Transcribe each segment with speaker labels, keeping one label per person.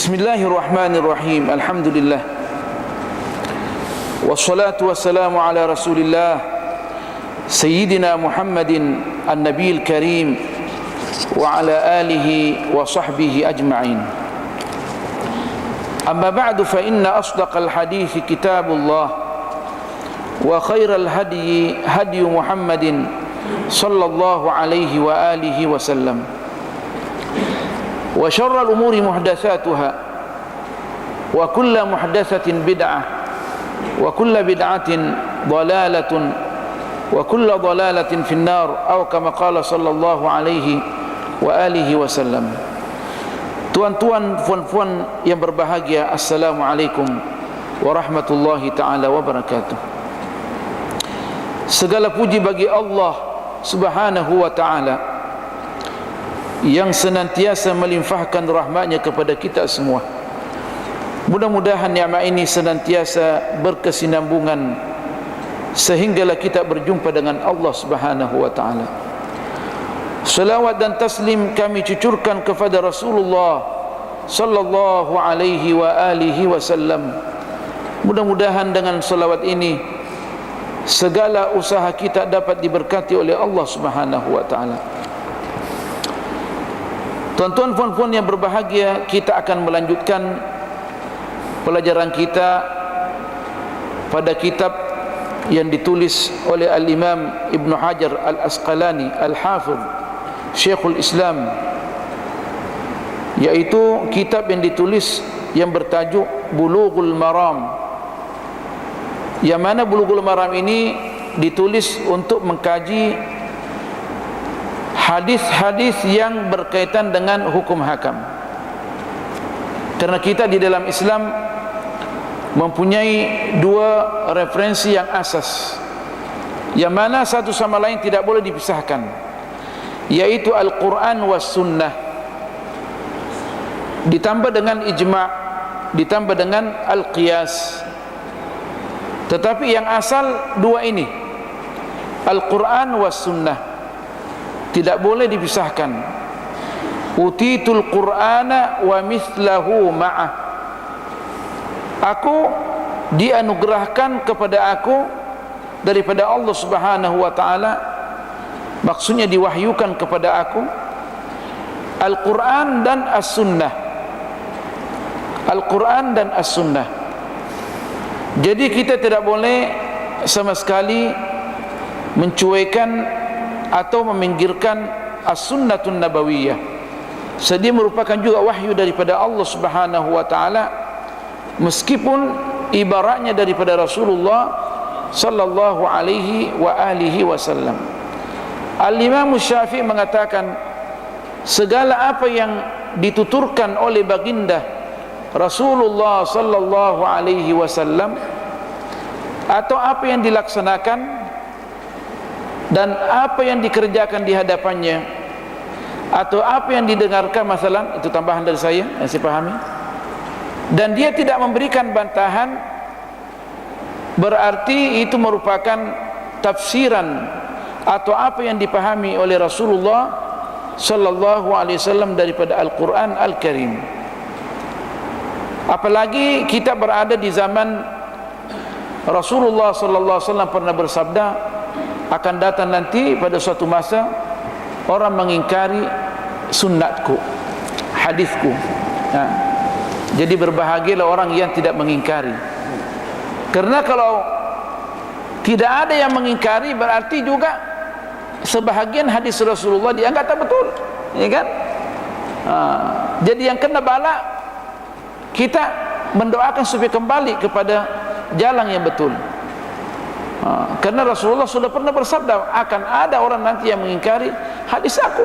Speaker 1: Bismillahirrahmanirrahim. Alhamdulillah. Wassalatu wassalamu ala Rasulillah Sayyidina Muhammadin an-Nabiyil Karim wa ala alihi wa sahbihi ajma'in. Amma ba'du, fa inna asdaqal hadithi kitabullah wa khairal hadyi hadyu Muhammadin sallallahu alaihi wa alihi wa sallam. Wa syarrul umuri muhdatsatuha wa kullu muhdatsatin bid'ah wa kullu bid'atin dhalalatun wa kullu dhalalatin finnar, atau kama qala sallallahu alaihi wa alihi wasallam. Tuan-tuan, puan-puan yang berbahagia, assalamualaikum warahmatullahi taala wabarakatuh. Segala puji bagi Allah Subhanahu wa taala yang senantiasa melimpahkan rahmatnya kepada kita semua. Mudah-mudahan nikmat ini senantiasa berkesinambungan sehinggalah kita berjumpa dengan Allah Subhanahu wa taala. Salawat dan taslim kami cucurkan kepada Rasulullah sallallahu alaihi wa alihi wasallam. Mudah-mudahan dengan salawat ini segala usaha kita dapat diberkati oleh Allah Subhanahu wa taala. Tuan-tuan, puan-puan yang berbahagia, kita akan melanjutkan pelajaran kita pada kitab yang ditulis oleh Al-Imam Ibn Hajar Al-Asqalani Al-Hafidh Syekhul Islam, yaitu kitab yang ditulis yang bertajuk Bulughul Maram, yang mana Bulughul Maram ini ditulis untuk mengkaji hadis-hadis yang berkaitan dengan hukum hakam. Karena kita di dalam Islam mempunyai dua referensi yang asas, yang mana satu sama lain tidak boleh dipisahkan, yaitu Al-Quran was Sunnah, ditambah dengan ijma', ditambah dengan Al-Qiyas. Tetapi yang asal dua ini, Al-Quran was Sunnah, tidak boleh dipisahkan. Utitul Qur'ana wa mithlahu ma'ah, aku dianugerahkan kepada aku daripada Allah Subhanahu wa ta'ala, maksudnya diwahyukan kepada aku Al-Quran dan As-Sunnah. Al-Quran dan As-Sunnah. Jadi kita tidak boleh sama sekali mencuaikan atau meminggirkan As-Sunnatun Nabawiyah. Dia merupakan juga wahyu daripada Allah Subhanahu wa ta'ala, meskipun ibaratnya daripada Rasulullah sallallahu alaihi wa alihi wasallam. Al-Imam Syafi'i mengatakan, segala apa yang dituturkan oleh baginda Rasulullah sallallahu alaihi wasallam, atau apa yang dilaksanakan dan apa yang dikerjakan di hadapannya, atau apa yang didengarkan, masalah itu tambahan dari saya yang saya pahami, dan dia tidak memberikan bantahan, berarti itu merupakan tafsiran atau apa yang dipahami oleh Rasulullah sallallahu alaihi wasallam daripada Al-Quran Al-Karim. Apalagi kita berada di zaman Rasulullah sallallahu alaihi wasallam pernah bersabda, akan datang nanti pada suatu masa orang mengingkari sunnatku, hadisku. Jadi berbahagialah orang yang tidak mengingkari. Karena kalau tidak ada yang mengingkari, berarti juga sebahagian hadis Rasulullah dianggap tak betul, ya kan? Jadi yang kena bala, kita mendoakan supaya kembali kepada jalan yang betul. Karena Rasulullah sudah pernah bersabda, akan ada orang nanti yang mengingkari hadis aku.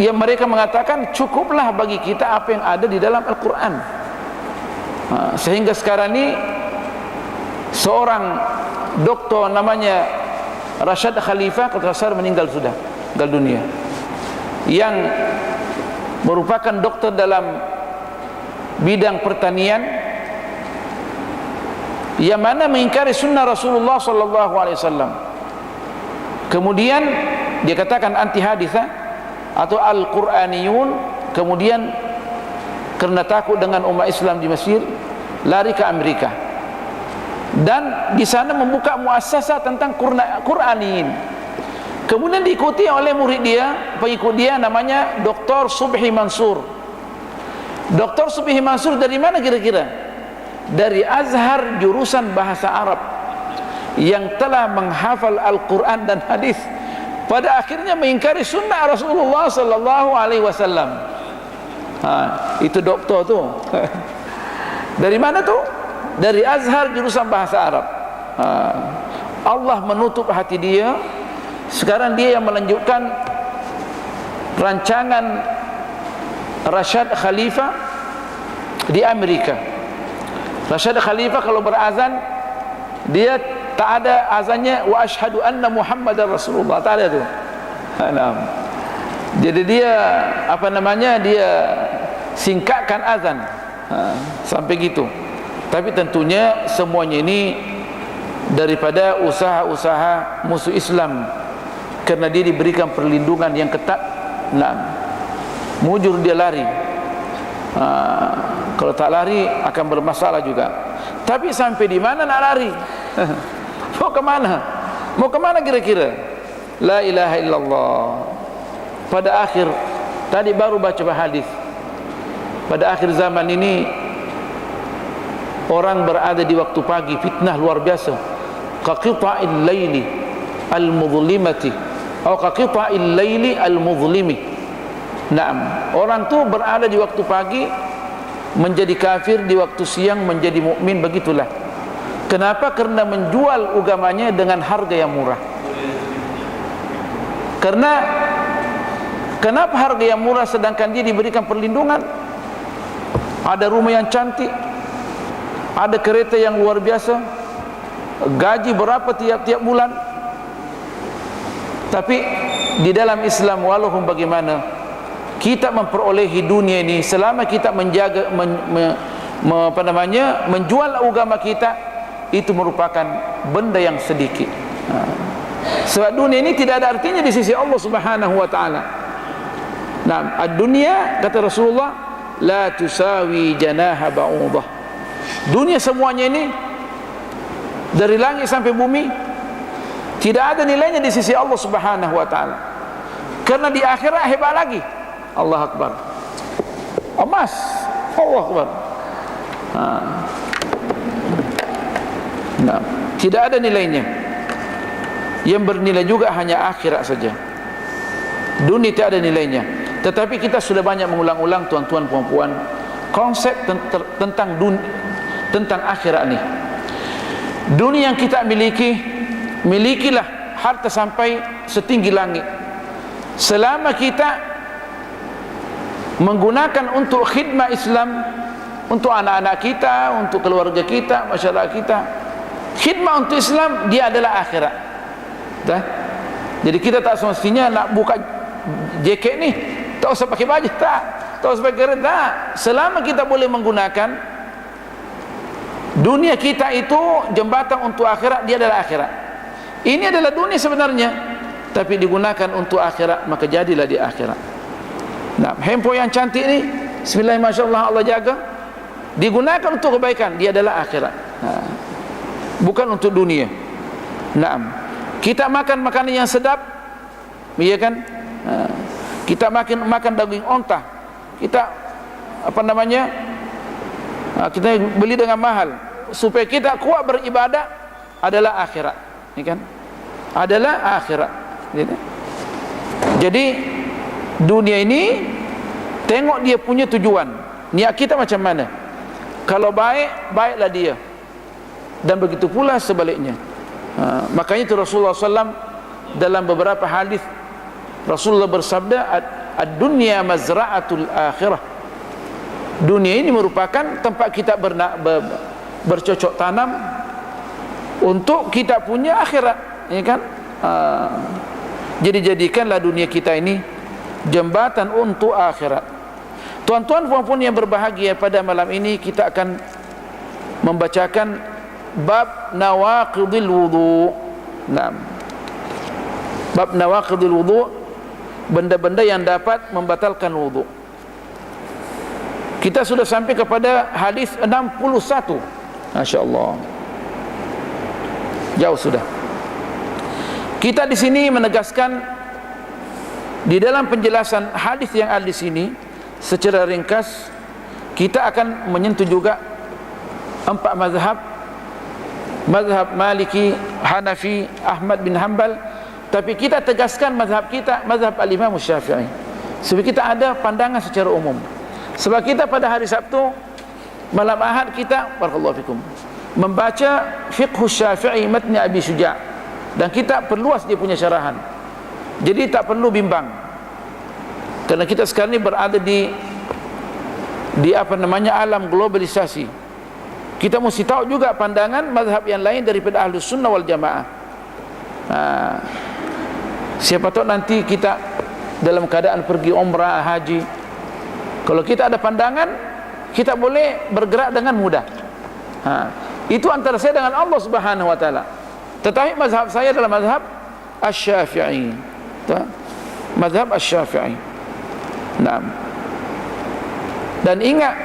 Speaker 1: Yang mereka mengatakan cukuplah bagi kita apa yang ada di dalam Al-Quran. Sehingga sekarang ini seorang doktor namanya Rashad Khalifah, kalau tidak salah meninggal sudah, meninggal dunia, yang merupakan doktor dalam bidang pertanian, yang mana mengingkari sunnah Rasulullah sallallahu alaihi wasallam. Kemudian dia katakan anti hadisah atau Al-Quraniyun. Kemudian Kerana takut dengan umat Islam di Mesir, lari ke Amerika, dan di sana membuka muassasah tentang Qur'aniyin. Kemudian diikuti oleh murid dia, pengikut dia, namanya Dr. Subhi Mansur. Dr. Subhi Mansur dari mana kira-kira? Dari Azhar, jurusan bahasa Arab, yang telah menghafal Al-Quran dan hadis. Pada akhirnya mengingkari sunnah Rasulullah sallallahu alaihi wasallam. Itu doktor tu. Dari mana tu? Dari Azhar, jurusan bahasa Arab. Allah menutup hati dia. Sekarang dia yang melanjutkan rancangan Rashad Khalifah di Amerika. Rashad Khalifah kalau berazan, dia tak ada azannya wa asyhadu anna Muhammadar Rasulullah, tak ada tu. Jadi dia dia singkatkan azan sampai gitu. Tapi tentunya semuanya ini daripada usaha-usaha musuh Islam, kerana dia diberikan perlindungan yang ketat. Mujur dia lari. Kalau tak lari akan bermasalah juga. Tapi sampai di mana nak lari? Mau ke mana? Mau ke mana kira-kira? La ilaha illallah. Pada akhir, tadi baru baca hadis, pada akhir zaman ini orang berada di waktu pagi, fitnah luar biasa. Qaqita'il laili al-mudhlimati atau qaqita'il laili al-mudhlimi. Orang tu berada di waktu pagi menjadi kafir, di waktu siang menjadi mukmin, begitulah. Kenapa? Kerana menjual agamanya dengan harga yang murah. Kenapa harga yang murah sedangkan dia diberikan perlindungan? Ada rumah yang cantik, ada kereta yang luar biasa, gaji berapa tiap-tiap bulan. Tapi di dalam Islam, walaupun bagaimana kita memperolehi dunia ini, selama kita menjaga menjual agama kita, itu merupakan benda yang sedikit. Sebab dunia ini tidak ada artinya di sisi Allah Subhanahu wa taala. Ad-dunya, kata Rasulullah, la tusawi janaha ba'udah. Dunia semuanya ini, dari langit sampai bumi, tidak ada nilainya di sisi Allah Subhanahu wa taala. Karena di akhirat hebat lagi. Allah Akbar. Emas. Allah Akbar. Tidak ada nilainya. Yang bernilai juga hanya akhirat saja. Dunia tidak ada nilainya. Tetapi kita sudah banyak mengulang-ulang, tuan-tuan puan-puan, konsep tentang akhirat ni. Dunia yang kita miliki, milikilah harta sampai setinggi langit. Selama kita menggunakan untuk khidmat Islam, untuk anak-anak kita, untuk keluarga kita, masyarakat kita, khidmat untuk Islam, dia adalah akhirat. Jadi kita tak semestinya nak buka jaket ni, tak usah pakai baju, tak usah pakai kereta, tak. Selama kita boleh menggunakan dunia kita itu jembatan untuk akhirat, dia adalah akhirat. Ini adalah dunia sebenarnya, tapi digunakan untuk akhirat, maka jadilah di akhirat. Handphone yang cantik ni, bismillah, masya-Allah, Allah jaga, digunakan untuk kebaikan, dia adalah akhirat. Bukan untuk dunia. Kita makan makanan yang sedap, iya kan? Kita makan daging onta, kita kita beli dengan mahal supaya kita kuat beribadah, adalah akhirat, iya kan? Adalah akhirat. Jadi dunia ini, tengok dia punya tujuan, niat kita macam mana. Kalau baik, baiklah dia, dan begitu pula sebaliknya. Makanya itu Rasulullah SAW dalam beberapa hadis, Rasulullah bersabda, ad-dunya mazra'atul akhirah. Dunia ini merupakan tempat kita bercocok tanam untuk kita punya akhirat, ya kan? Jadi jadikanlah dunia kita ini jembatan untuk akhirat. Tuan-tuan puan-puan yang berbahagia, pada malam ini kita akan membacakan bab nawaqidil wudu. Bab nawaqidil wudu, benda-benda yang dapat membatalkan wudu. Kita sudah sampai kepada hadis 61. Masya Allah, jauh sudah. Kita di sini menegaskan di dalam penjelasan hadis yang ada di sini secara ringkas, kita akan menyentuh juga 4 mazhab: mazhab Maliki, Hanafi, Ahmad bin Hanbal. Tapi kita tegaskan mazhab kita, mazhab al-Imam Syafi'i, sebab kita ada pandangan secara umum. Sebab kita pada hari Sabtu malam Ahad kita, barakallahu fikum, membaca fiqh Syafi'i matni Abi Syuja', dan kita perluas dia punya syarahan. Jadi tak perlu bimbang, kerana kita sekarang ini berada di alam globalisasi. Kita mesti tahu juga pandangan mazhab yang lain daripada Ahlus Sunnah wal Jamaah. Siapa tahu nanti kita dalam keadaan pergi umrah, haji, kalau kita ada pandangan, kita boleh bergerak dengan mudah. Itu antara saya dengan Allah Subhanahu wa taala. Tetapi mazhab saya adalah mazhab Asy-Syafi'i. Mazhab Asy-Syafi'i. Naam. Dan ingat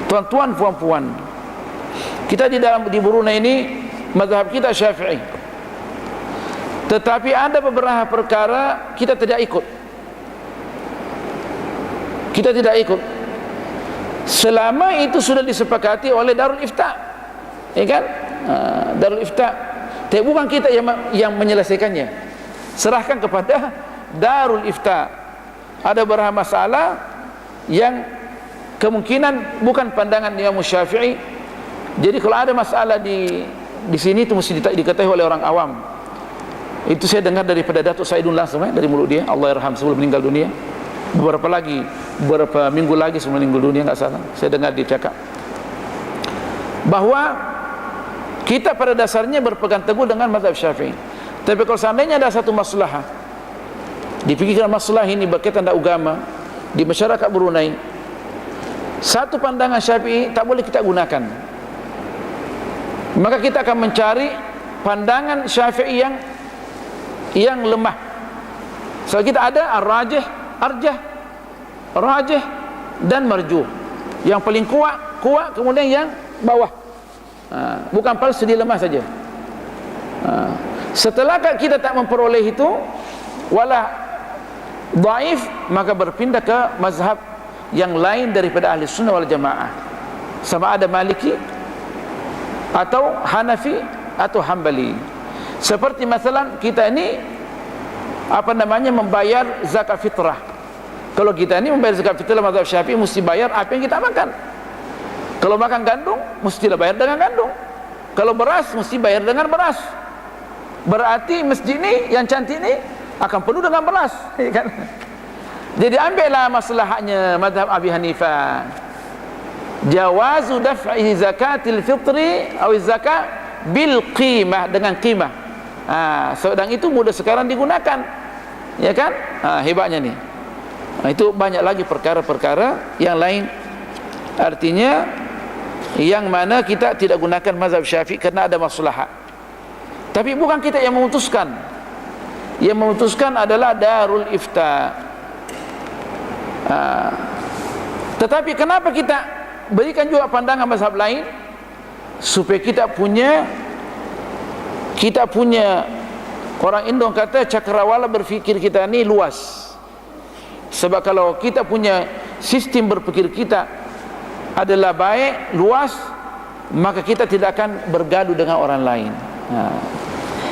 Speaker 1: tuan-tuan puan-puan, kita di Brunei ini mazhab kita Syafi'i. Tetapi ada beberapa perkara kita tidak ikut. Kita tidak ikut selama itu sudah disepakati oleh Darul Ifta, ya kan? Darul Ifta. Tapi bukan kita yang menyelesaikannya. Serahkan kepada Darul Ifta. Ada beberapa masalah yang kemungkinan bukan pandangan Imam Syafi'i. Jadi kalau ada masalah di sini itu mesti diketahui oleh orang awam. Itu saya dengar daripada Datuk Saidun langsung, dari mulut dia, Allah yarham, sebelum meninggal dunia. Beberapa minggu lagi sebelum meninggal dunia, enggak salah, saya dengar dia cakap bahwa kita pada dasarnya berpegang teguh dengan mazhab Syafi'i. Tapi kalau seandainya ada satu masalah dipikirkan, masalah ini berkaitan dengan agama di masyarakat Brunei, satu pandangan Syafi'i tak boleh kita gunakan, maka kita akan mencari pandangan Syafi'i yang lemah. So kita ada ar-rajih, arjah, rajih dan marjuh. Yang paling kuat, kemudian yang bawah. Bukan palsu, dia lemah saja. Setelah kita tak memperoleh itu, wala dhaif, maka berpindah ke mazhab yang lain daripada Ahli Sunnah wal Jamaah, sama ada Maliki atau Hanafi atau Hambali. Seperti masalah kita ini membayar zakat fitrah. Kalau kita ini membayar zakat fitrah mazhab Syafi'i, mesti bayar apa yang kita makan. Kalau makan gandum, mestilah bayar dengan gandum. Kalau beras, mesti bayar dengan beras. Berarti masjid ini yang cantik ini akan penuh dengan beras, kan? Jadi ambillah masalahnya mazhab Abi Hanifah, jawazu daf'i zakatil fitri atau zakat bil qimah, dengan qimah. Sedang itu mudah sekarang digunakan, ya kan? Hebatnya nih. Itu banyak lagi perkara-perkara yang lain, artinya yang mana kita tidak gunakan mazhab Syafi'i karena ada maslahat. Tapi bukan kita yang memutuskan. Yang memutuskan adalah Darul Ifta. Tetapi kenapa kita berikan juga pandangan mazhab lain? Supaya kita punya orang Indo kata cakrawala berfikir kita ni luas. Sebab kalau kita punya sistem berfikir kita adalah baik, luas, maka kita tidak akan bergaduh dengan orang lain.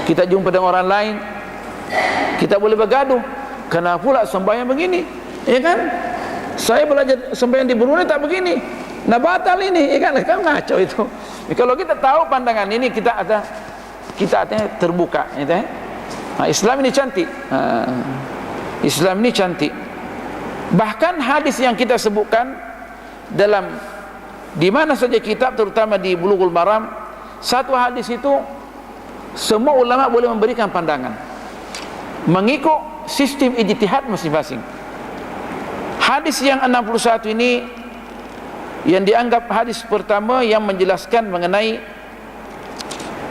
Speaker 1: Kita jumpa dengan orang lain, kita boleh bergaduh. Kenapa pula sembahyang begini? Ya kan? Saya belajar sembahyang di Brunei tak begini. Nah batal ini, ya kan? Kan ngaco itu. Kalau kita tahu pandangan ini, kita artinya terbuka, ya. Islam ini cantik. Islam ini cantik. Bahkan hadis yang kita sebutkan dalam di mana saja kitab, terutama di Bulughul Maram, satu hadis itu semua ulama boleh memberikan pandangan mengikut sistem ijtihad masing-masing. Hadis yang 61 ini yang dianggap hadis pertama yang menjelaskan mengenai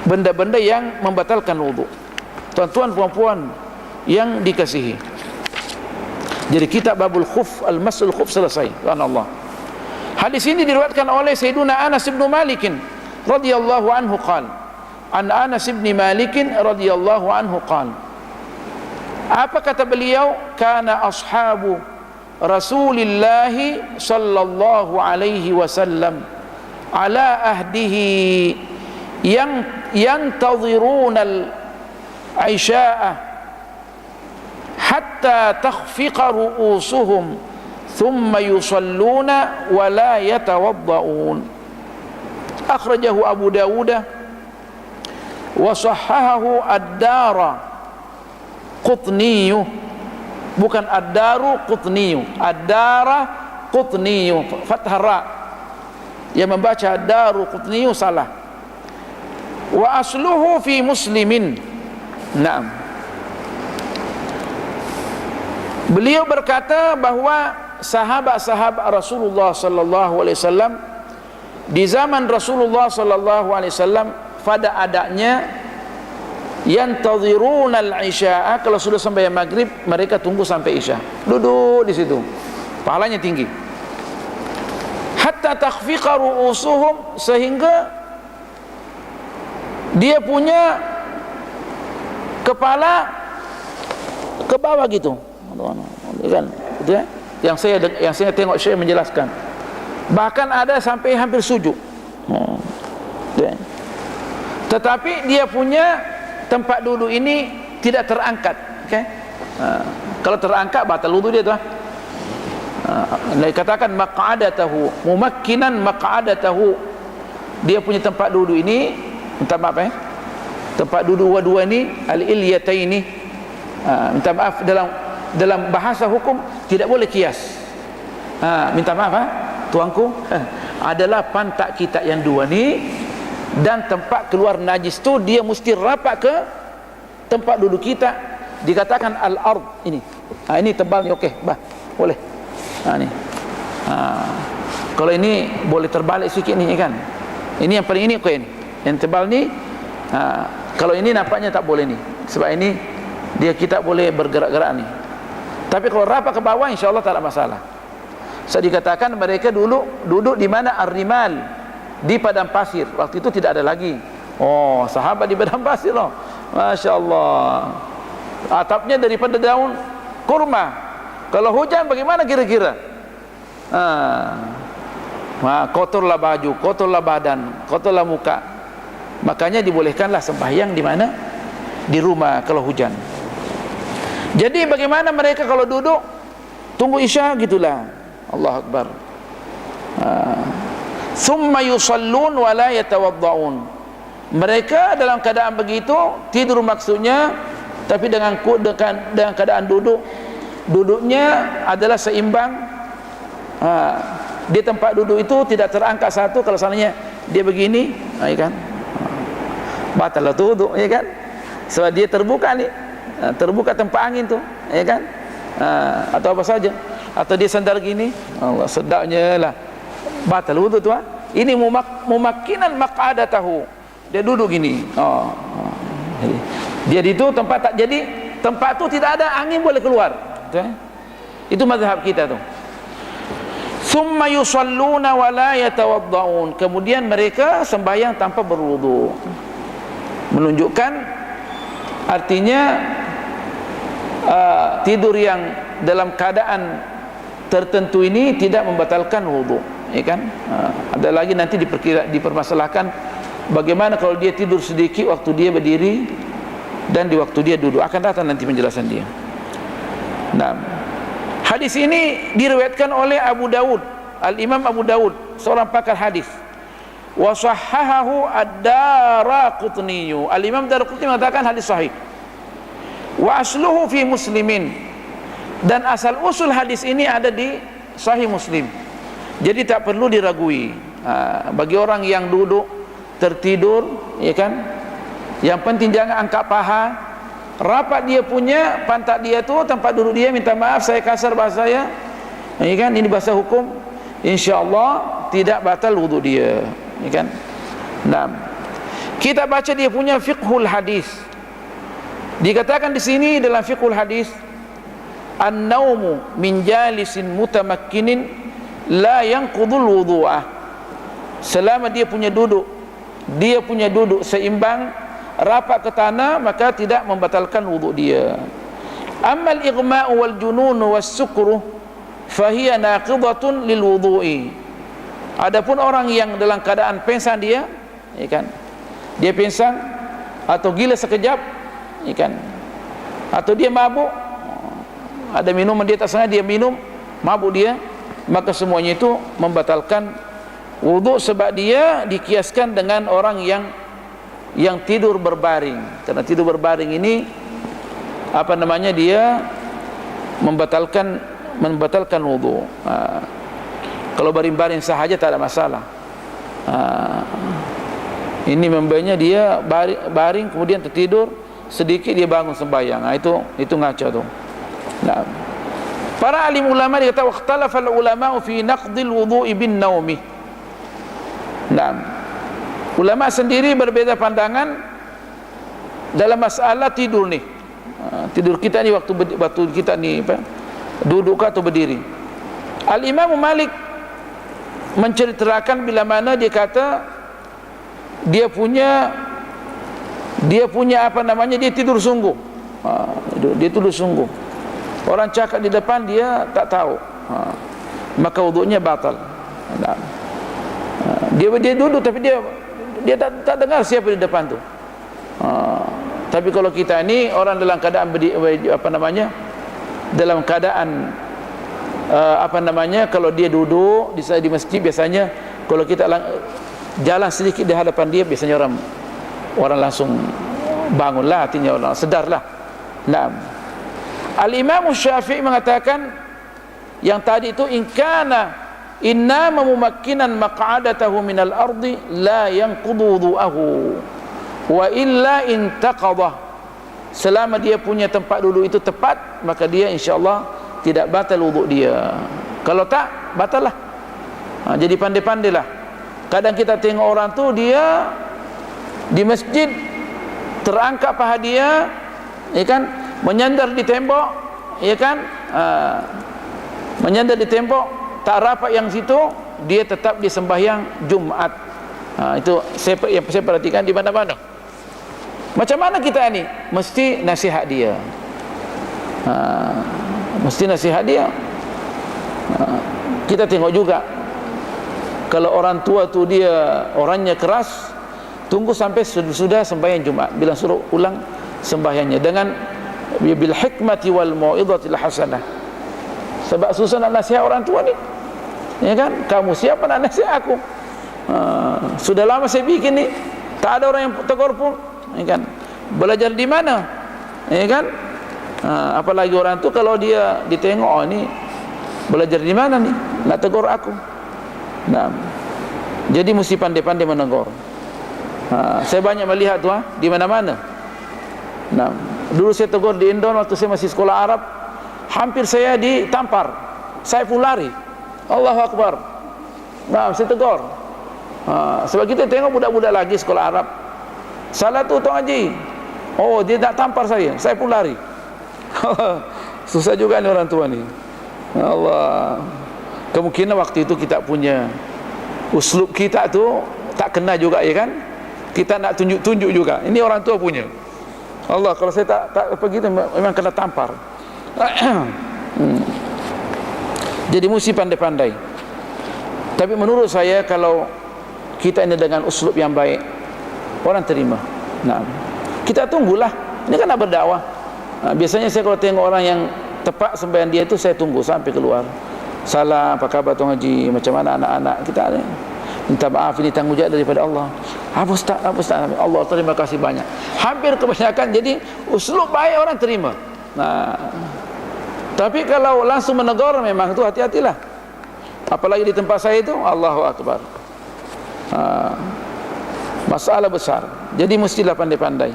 Speaker 1: benda-benda yang membatalkan wudu. Tuan-tuan puan-puan yang dikasihi, jadi kitab Babul Khuf, Al-Masul Khuf selesai, subhanallah. Hadis ini diriwayatkan oleh Sayyiduna Anas bin Malik radhiyallahu anhu qala, an Anas bin Malik radhiyallahu anhu qala, apa kata beliau, kana ashabu Rasulillah sallallahu alaihi wasallam ala ahdihi yang yantaziruna al-isya'a hatta takhfiqa ru'usuhum thumma yusalluna wa la yatawadda'un. Akhrajahu Abu Dawud wa sahhahahu ad-Daraqutni, bukan ad-Daru Qutni, ad-Daraqutni fathah ra, yang membaca ad-Daru Qutni salah. Wa asluhu fi Muslimin. Naam. Beliau berkata bahwa sahabat-sahabat Rasulullah sallallahu alaihi wasallam di zaman Rasulullah sallallahu alaihi wasallam pada adanya yantaziruna al-isya'a, kalau sudah sampai maghrib mereka tunggu sampai isya, duduk di situ, pahalanya tinggi. Hatta takhfiqa ru'usuhum, sehingga dia punya kepala ke bawah gitu, kan? Itu ya? Yang saya tengok Syekh menjelaskan. Bahkan ada sampai hampir sujud. Tetapi dia punya tempat duduk ini tidak terangkat, okay? Kalau terangkat batal wudu dia tu. Dikatakan maq'adatahu mumakkinan maq'adatahu, dia punya tempat duduk ini, minta maaf tempat duduk dua ini al-ilyataini, minta maaf dalam bahasa hukum tidak boleh kias. Minta maaf tuanku, adalah pantat kita yang dua ni dan tempat keluar najis tu dia mesti rapat ke tempat duduk kita. Dikatakan al-ard ini. Ini tebal ni, okey, boleh. Ni. Kalau ini boleh terbalik sikit ni kan. Ini yang paling ini okey ni. Yang tebal ni, kalau ini nampaknya tak boleh ni. Sebab ini dia kita boleh bergerak-gerak ni. Tapi kalau rapat ke bawah insya-Allah tak ada masalah. Saya dikatakan mereka duduk di mana ar-rimal, di padang pasir. Waktu itu tidak ada lagi. Oh, sahabat di padang pasir loh. Masya-Allah. Atapnya daripada daun kurma. Kalau hujan bagaimana kira-kira? Kotorlah baju, kotorlah badan, kotorlah muka. Makanya dibolehkanlah sembahyang di mana? Di rumah kalau hujan. Jadi bagaimana mereka kalau duduk tunggu isya gitulah. Allahu Akbar. Thumma yusallun wa la yatawadda'un. Mereka dalam keadaan begitu tidur maksudnya, tapi dengan keadaan duduknya adalah seimbang. Di tempat duduk itu tidak terangkat satu. Kalau seandainya dia begini, ya kan, batal lah duduk, ya kan, sebab dia terbuka ni, terbuka tempat angin tu, ya kan, atau apa saja, atau dia sandar gini, Allah sedapnya lah, batal wudu tu. Ini mumakkinan maq'adatahu, dia duduk gini. Dia di tu tempat tak, jadi tempat tu tidak ada angin boleh keluar. Itu mazhab kita tu. Thumma yusalluna wa la yatawadda'un. Kemudian mereka sembahyang tanpa berwudu. Menunjukkan artinya tidur yang dalam keadaan tertentu ini tidak membatalkan wudu, ya kan? Ada lagi nanti dipermasalahkan bagaimana kalau dia tidur sedikit waktu dia berdiri dan di waktu dia duduk. Akan datang nanti penjelasan dia. Nah, hadis ini diriwayatkan oleh Abu Dawud, Al-Imam Abu Dawud, seorang pakar hadis. Wa sahhahahu ad-Daraqutni. Al-Imam Daraqutni mengatakan hadis sahih. Wa asluhu fi Muslimin. Dan asal usul hadis ini ada di Sahih Muslim. Jadi tak perlu diragui. Bagi orang yang duduk tertidur, ya kan, yang penting jangan angkat paha, rapat dia punya pantat dia tu tempat duduk dia. Minta maaf saya kasar bahasa saya, ya kan, ini bahasa hukum, insya-Allah tidak batal wudu dia, ya kan. Nah, kita baca dia punya fiqhul hadis. Dikatakan di sini dalam fiqhul hadis, an-naumu min jalisin mutamakkinin la yanqudul wudu'ah, selama dia punya duduk seimbang, rapat ke tanah, maka tidak membatalkan wuduk dia. Ammal ighma'u wal junun was sukru fahiya naqidatun lil wudu'i. Adapun orang yang dalam keadaan pingsan dia, ya kan, dia pingsan atau gila sekejap, ya kan, atau dia mabuk, ada minuman dia tak sengaja dia minum, mabuk dia, maka semuanya itu membatalkan wuduk, sebab dia dikiaskan dengan orang yang tidur berbaring. Karena tidur berbaring ini dia membatalkan wuduk. Kalau baring-baring sahaja tak ada masalah. Ini membanya dia baring kemudian tertidur sedikit, dia bangun sembahyang. Itu ngaco tu. Nah, para alim ulama dia kata waqtalafa al-ulama fi naqdil wudu'i bin naumi. Nah, ulama sendiri berbeza pandangan dalam masalah tidur ni. Tidur kita ni waktu kita ni duduk atau berdiri. Al-Imam Malik menceritakan bila mana dia kata dia punya dia tidur sungguh. Dia tidur sungguh. Orang cakap di depan dia tak tahu. Maka wuduknya batal. Dia duduk tapi dia tak dengar siapa di depan tu. Tapi kalau kita ni orang dalam keadaan dalam keadaan kalau dia duduk di masjid, biasanya kalau kita jalan sedikit di hadapan dia, biasanya orang langsung bangunlah, artinya orang sedarlah. Nah, Al-Imam Syafi'i mengatakan yang tadi itu inna memumakkinan maq'adatahu minal ardi la yanqudu wudu'ahu wa illa intaqadah. Selama dia punya tempat duduk itu tepat, maka dia insya-Allah tidak batal wuduk dia. Kalau tak, batal lah. Jadi pandai-pandailah. Kadang kita tengok orang tu dia di masjid terangkat paha dia, ya kan, menyandar di tembok, ya kan, menyandar di tembok, tak rapat yang situ, dia tetap di sembahyang Jumat. Itu yang saya perhatikan di mana-mana. Macam mana kita ni? Mesti nasihat dia. Mesti nasihat dia. Kita tengok juga, kalau orang tua tu dia orangnya keras, tunggu sampai sudah sembahyang Jumat, bila suruh ulang sembahyangnya dengan bil hikmati wal mau'izatil hasanah. Sebab susah nak nasihat orang tua ni, ya kan? Kamu siapa nak nasihat aku? Sudah lama saya bikin ni, tak ada orang yang tegur pun, ya kan? Belajar di mana, ya kan? Apalagi orang tu kalau dia ditengok, ni belajar di mana ni, nak tegur aku. Nah, jadi mesti pandai-pandai menegur. Saya banyak melihat tu di mana-mana. Nah, dulu saya tegur di Indon waktu saya masih sekolah Arab, hampir saya ditampar, saya pun lari. Allahu Akbar. Nah, saya tegur. Sebab kita tengok budak-budak lagi sekolah Arab, salah tu Tuan Haji, oh dia nak tampar saya pun lari. Susah juga ni orang tua ni. Allah. Kemungkinan waktu itu kita punya uslub kita tu tak kena juga, ya kan? Kita nak tunjuk-tunjuk juga. Ini orang tua punya. Allah, kalau saya tak begitu memang kena tampar. Jadi mesti pandai-pandai. Tapi menurut saya kalau kita ini dengan uslub yang baik, orang terima. Nah, kita tunggulah. Ini kan nak berdakwah. Biasanya saya kalau tengok orang yang tepat sembahyang dia itu, saya tunggu sampai keluar. Salam, apa khabar Tuan Haji, macam mana anak-anak kita ni? Minta maaf, ini tanggungjawab daripada Allah. Apa Ustaz? Allah terima kasih banyak. Hampir kebanyakan jadi uslub baik orang terima. Nah, tapi kalau langsung menegur memang itu hati-hatilah. Apalagi di tempat saya itu, Allahu Akbar. Masalah besar. Jadi mestilah pandai-pandai.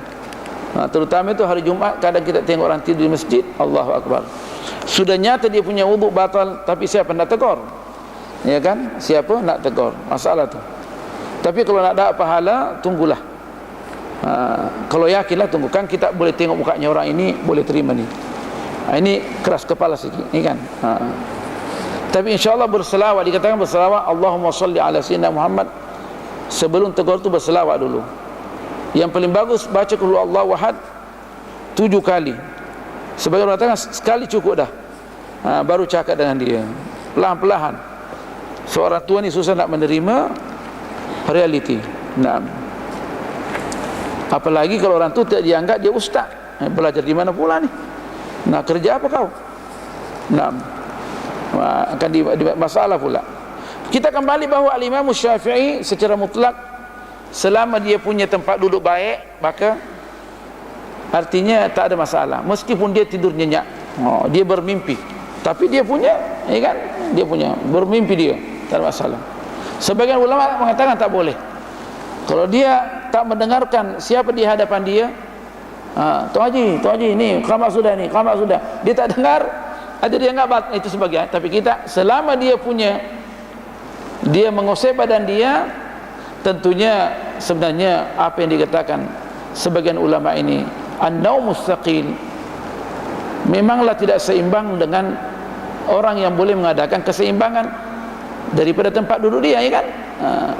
Speaker 1: Terutama itu hari Jumat, kadang kita tengok orang tidur di masjid, Allahu Akbar. Sudah nyata dia punya wuduk batal, tapi siapa nak tegur? Ya kan? Siapa nak tegur? Masalah tu. Tapi kalau nak dapat pahala, tunggulah. Kalau yakinlah tunggu. Kan kita boleh tengok mukanya orang ini, boleh terima ni. Ini keras kepala sikit, ni kan. Tapi insyaAllah berselawat, dikatakan berselawat Allahumma salli ala sayyidina Muhammad. Sebelum tegur tu berselawat dulu. Yang paling bagus baca qul huwallahu ahad 7 kali. Sebagai orang katakan sekali cukup dah. Baru cakap dengan dia pelan-pelan. Seorang tua ni susah nak menerima realiti. Nah, apalagi kalau orang tu tidak dianggap dia ustaz. Belajar di mana pula ni? Nah, kerja apa kau? Nah, akan di masalah pula. Kita kembali bahawa Al-Imam Syafi'i secara mutlak selama dia punya tempat duduk baik, maka artinya tak ada masalah. Meskipun dia tidur nyenyak, dia bermimpi, tapi dia punya, ya kan? Dia punya bermimpi, dia tak ada masalah. Sebagian ulama mengatakan tak boleh. Kalau dia tak mendengarkan siapa di hadapan dia, Tuan Haji ni qamak sudah, dia tak dengar, ada dia anggap itu sebagian. Tapi kita selama dia punya, dia menguasai badan dia, tentunya sebenarnya apa yang dikatakan sebagian ulama ini an-naum mustaqil, memanglah tidak seimbang dengan orang yang boleh mengadakan keseimbangan daripada tempat duduk dia, ya kan?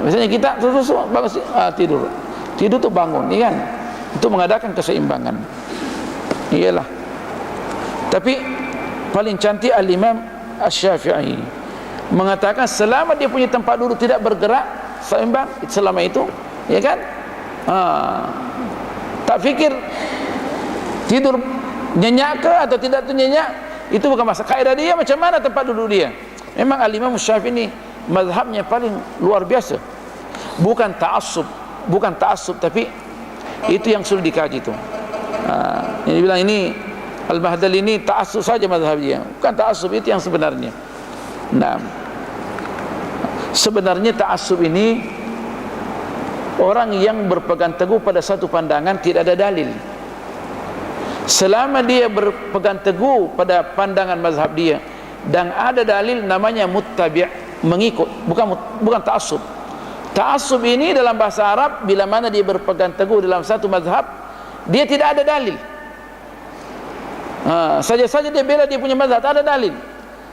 Speaker 1: Biasanya kita terus bangun, tidur tu bangun, ya kan? Untuk mengadakan keseimbangan. Iyalah. Tapi paling cantik Al-Imam Asy-Syafi'i mengatakan selama dia punya tempat duduk tidak bergerak seimbang, selama itu, ya kan? Tak fikir tidur nyenyak ke atau tidak tu nyenyak, itu bukan masalah. Kaidah dia macam mana tempat duduk dia. Memang Al-Imam Syafi'i ini mazhabnya paling luar biasa. Bukan ta'assub, tapi itu yang sudah dikaji itu. Ini bilang ini Al-Bahdali ini ta'assub saja mazhab dia. Bukan ta'assub, itu yang sebenarnya. Nah, sebenarnya ta'assub ini orang yang berpegang teguh pada satu pandangan tidak ada dalil. Selama dia berpegang teguh pada pandangan mazhab dia dan ada dalil, namanya muttabi', mengikut, bukan ta'assub. Ta'assub ini dalam bahasa Arab bila mana dia berpegang teguh dalam satu mazhab, dia tidak ada dalil. Saja-saja dia bela dia punya mazhab, tak ada dalil.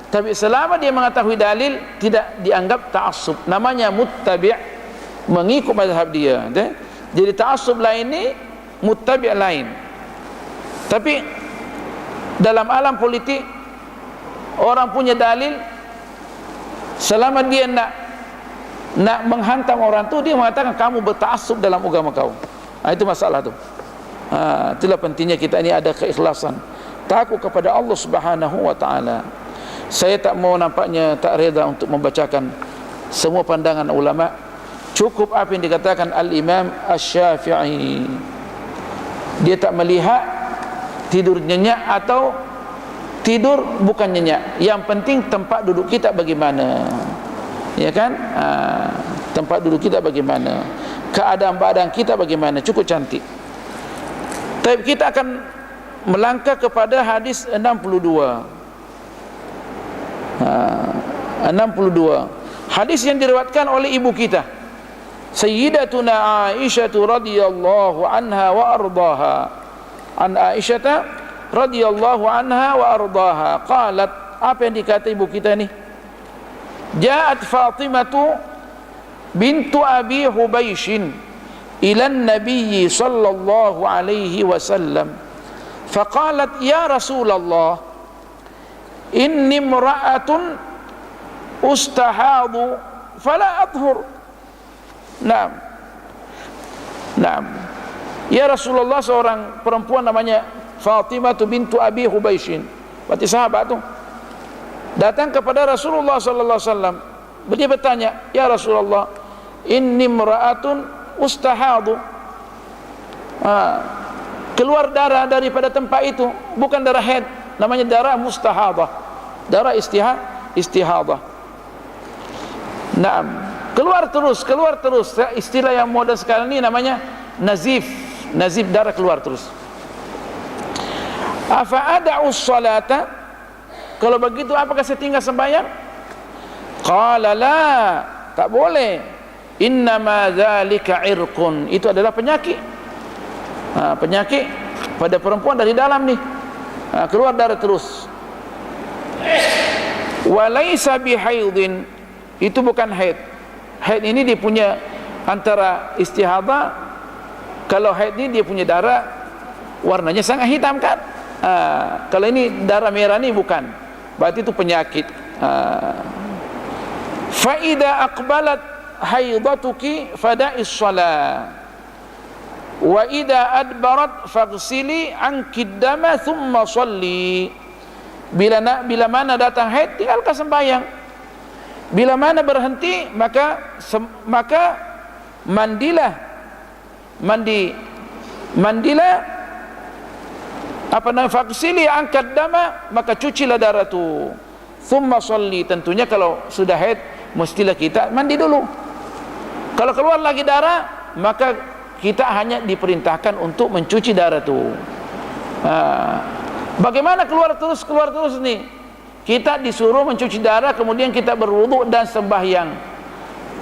Speaker 1: Tapi selama dia mengetahui dalil, tidak dianggap ta'assub, namanya muttabi', mengikut mazhab dia. Jadi ta'assub lain ni, muttabi' lain. Tapi dalam alam politik, orang punya dalil, selama dia nak menghantam orang tu, dia mengatakan kamu berta'assub dalam agama kau. Itu masalah tu. Itulah pentingnya kita ini ada keikhlasan, takut kepada Allah Subhanahu wa ta'ala. Saya tak mau nampaknya tak reda untuk membacakan semua pandangan ulama. Cukup apa yang dikatakan Al-Imam Asy-Syafi'i. Dia tak melihat tidur nyenyak atau tidur bukan nyenyak. Yang penting tempat duduk kita bagaimana, ya kan? Tempat duduk kita bagaimana, keadaan badan kita bagaimana, cukup cantik. Tapi kita akan melangkah kepada hadis 62. 62 hadis yang diriwayatkan oleh ibu kita Sayyidatuna Aisyah radhiyallahu anha wa ardaha. An Aisyah radhiyallahu anha wa ardaha qalat, apa yang dikata ibu kita ni? Ja'at Fatimatu bintu Abi Hubaysh ila an-nabiy sallallahu alaihi wasallam faqalat ya Rasulullah inni imra'atun ustahadu fala adhur. Naam. Ya Rasulullah, seorang perempuan namanya Fatimah bintu Abi Hubaysh, berarti sahabat tu, datang kepada Rasulullah sallallahu alaihi wasallam. Dia bertanya, ya Rasulullah, inni imra'atun ustahadu, keluar darah daripada tempat itu, bukan darah haid, namanya darah mustahadah, darah istihadah. Naam, keluar terus. Istilah yang moden sekarang ini namanya nazif, darah keluar terus. Afa ada'u salata, kalau begitu apakah saya tinggal sembahyang? Qala la, tak boleh. Innama dzalika irqun, itu adalah penyakit. Penyakit pada perempuan dari dalam ni. Keluar darah terus. Walaysa bihaidin, itu bukan haid. Haid ini dia punya antara istihadah. Kalau haid ini dia punya darah warnanya sangat hitam kan. Kalau ini darah merah ni bukan, berarti itu penyakit. Fa idza aqbalat haidatuki fada'is shalah wa idza adbarat faghsili anki dama thumma shalli. Bila mana datang haid, tinggalkan sembahyang. Bila mana berhenti, maka mandilah apa namanya, faghsili angkat dama, maka cucilah darah tu. Thumma shalli, tentunya kalau sudah haid mestilah kita mandi dulu. Kalau keluar lagi darah, maka kita hanya diperintahkan untuk mencuci darah tu. Bagaimana keluar terus ni? Kita disuruh mencuci darah, kemudian kita berwudu dan sembahyang.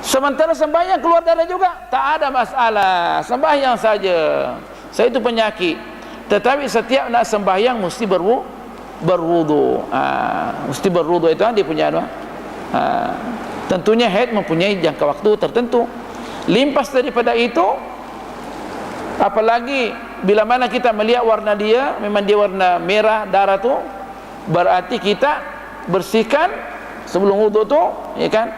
Speaker 1: Sementara sembahyang keluar darah juga, tak ada masalah, sembahyang saja. Saya itu penyakit. Tetapi setiap nak sembahyang mesti berwudu. Mesti berwudu, itu dia punya tentunya haid mempunyai jangka waktu tertentu. Limpas daripada itu, apalagi bila mana kita melihat warna dia, memang dia warna merah darah tu, berarti kita bersihkan sebelum wudu tu, ya kan?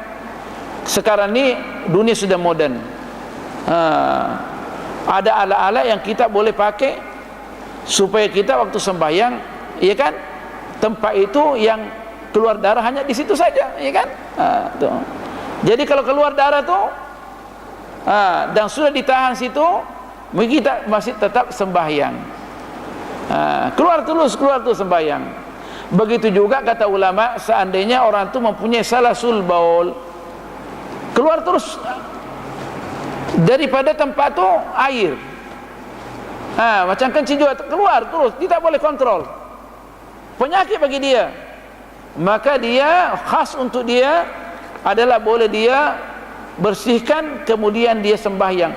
Speaker 1: Sekarang ni dunia sudah moden. Ada alat-alat yang kita boleh pakai supaya kita waktu sembahyang, ya kan, tempat itu yang keluar darah hanya di situ saja, ya kan. Tuh. Jadi kalau keluar darah tu dan sudah ditahan situ, mungkin kita masih tetap sembahyang. Keluar terus sembahyang. Begitu juga kata ulama, seandainya orang tu mempunyai salasul baul, keluar terus daripada tempat tu air, macam kencing juga keluar terus, tidak boleh kontrol, penyakit bagi dia. Maka dia khas untuk dia adalah boleh dia bersihkan, kemudian dia sembahyang.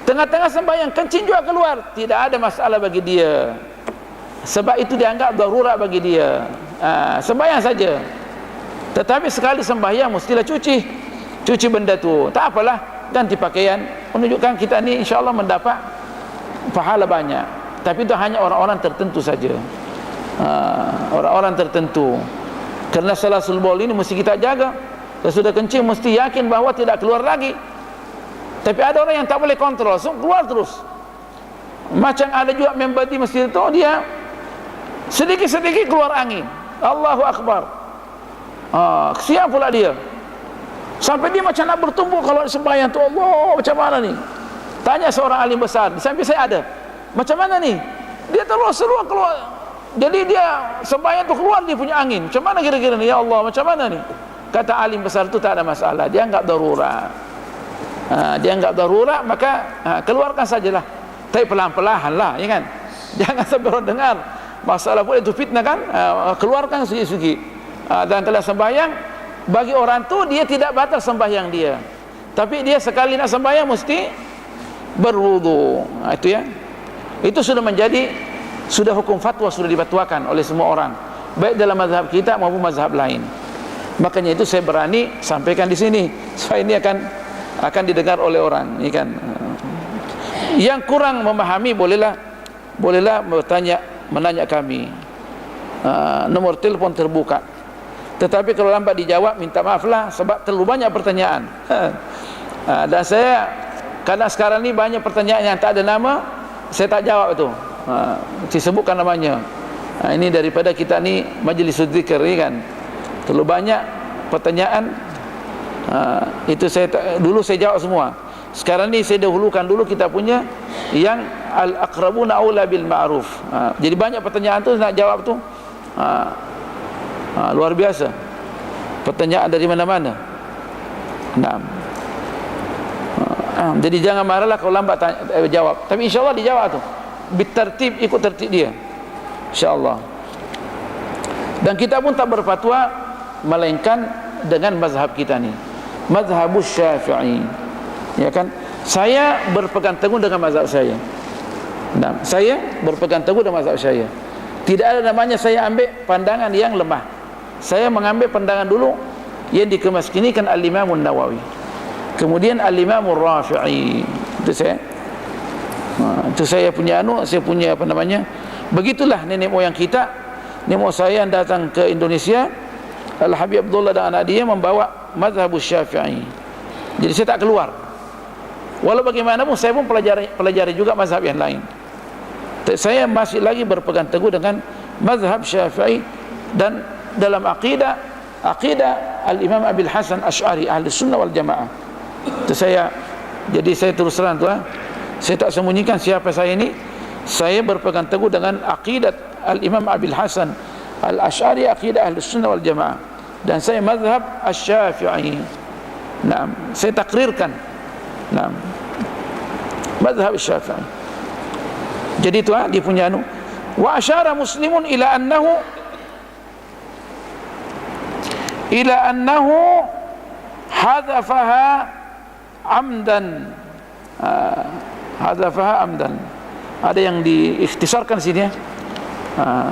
Speaker 1: Tengah-tengah sembahyang kencing juga keluar, tidak ada masalah bagi dia, sebab itu dianggap darurat bagi dia. Sembahyang saja. Tetapi sekali sembahyang mestilah cuci benda tu. Tak apalah, ganti pakaian, menunjukkan kita ni insya-Allah mendapat pahala banyak. Tapi itu hanya orang-orang tertentu saja. Orang-orang tertentu. Kerana salasul baul ini mesti kita jaga. Kalau sudah kencing mesti yakin bahawa tidak keluar lagi. Tapi ada orang yang tak boleh kontrol, so keluar terus. Macam ada juga member di masjid itu, dia sedikit-sedikit keluar angin. Allahu Akbar. Kesian pula dia. Sampai dia macam nak bertumbuh kalau sembahyang tu. Allah, macam mana ni? Tanya seorang alim besar, di samping saya ada. Macam mana ni? Dia terus keluar. Jadi dia sembahyang tu keluar, dia punya angin. Macam mana kira-kira ni? Ya Allah, macam mana ni? Kata alim besar tu, tak ada masalah. Dia anggap darurat. Dia anggap darurat, maka keluarkan sajalah. Tapi pelan-pelan lah, ya kan? Jangan sampai orang dengar masalah pun itu fitnah kan. Keluarkan sikit-sikit. Dan kalau sembahyang, bagi orang tu dia tidak batal sembahyang dia, tapi dia sekali nak sembahyang mesti berwudu. Itu ya. Itu sudah hukum fatwa, sudah difatwakan oleh semua orang, baik dalam mazhab kita maupun mazhab lain. Makanya itu saya berani sampaikan di sini, supaya ini akan didengar oleh orang, ini kan. Yang kurang memahami bolehlah menanya kami. Nomor telefon terbuka. Tetapi kalau lambat dijawab, minta maaflah, sebab terlalu banyak pertanyaan. Dan saya, karena sekarang ni banyak pertanyaan yang tak ada nama, saya tak jawab itu. Disebutkan namanya. Ini daripada kita ni majlis zikir ni kan, terlalu banyak pertanyaan. Itu dulu saya jawab semua. Sekarang ni saya dahulukan dulu kita punya yang al-aqrabuna aula bil ma'ruf. Jadi banyak pertanyaan tu nak jawab tu. Luar biasa. Pertanyaan dari mana-mana. Jadi jangan marahlah kalau lambat jawab. Tapi insya-Allah dijawab tu. Bertertib, ikut tertib dia. Insya-Allah. Dan kita pun tak berfatwa melainkan dengan mazhab kita ni, mazhabus Syafi'i. Ya kan? Saya berpegang teguh dengan mazhab saya. Saya berpegang teguh dengan mazhab saya. Tidak ada namanya saya ambil pandangan yang lemah. saya mengambil pandangan dulu yang dikemaskinikan Al-Imam Nawawi, kemudian Al-Imam Rafi'i. Itu saya punya saya punya apa namanya. Begitulah nenek moyang kita. Nenek moyang saya yang datang ke Indonesia, Al-Habib Abdullah dan anak dia membawa mazhab Syafi'i. Jadi saya tak keluar. Walau bagaimanapun saya pun pelajari juga mazhab yang lain. Saya masih lagi berpegang teguh dengan mazhab Syafi'i, dan dalam akidah Al-Imam Abil Hasan Asy'ari Ahli Sunnah wal Jamaah. Itu jadi saya terus terang tu, saya tak sembunyikan siapa saya ini. Saya berpegang teguh dengan akidah Al-Imam Abil Hasan Al-Asy'ari, akidah Ahli Sunnah wal Jamaah, dan saya mazhab Asy-Syafi'i. Nah, saya takrirkan mazhab Syafi'i. Jadi itu dia punya wa asyara muslimun ila annahu hadzafaha amdan. Hadzafaha amdan. Ada yang diikhtisarkan sini ya.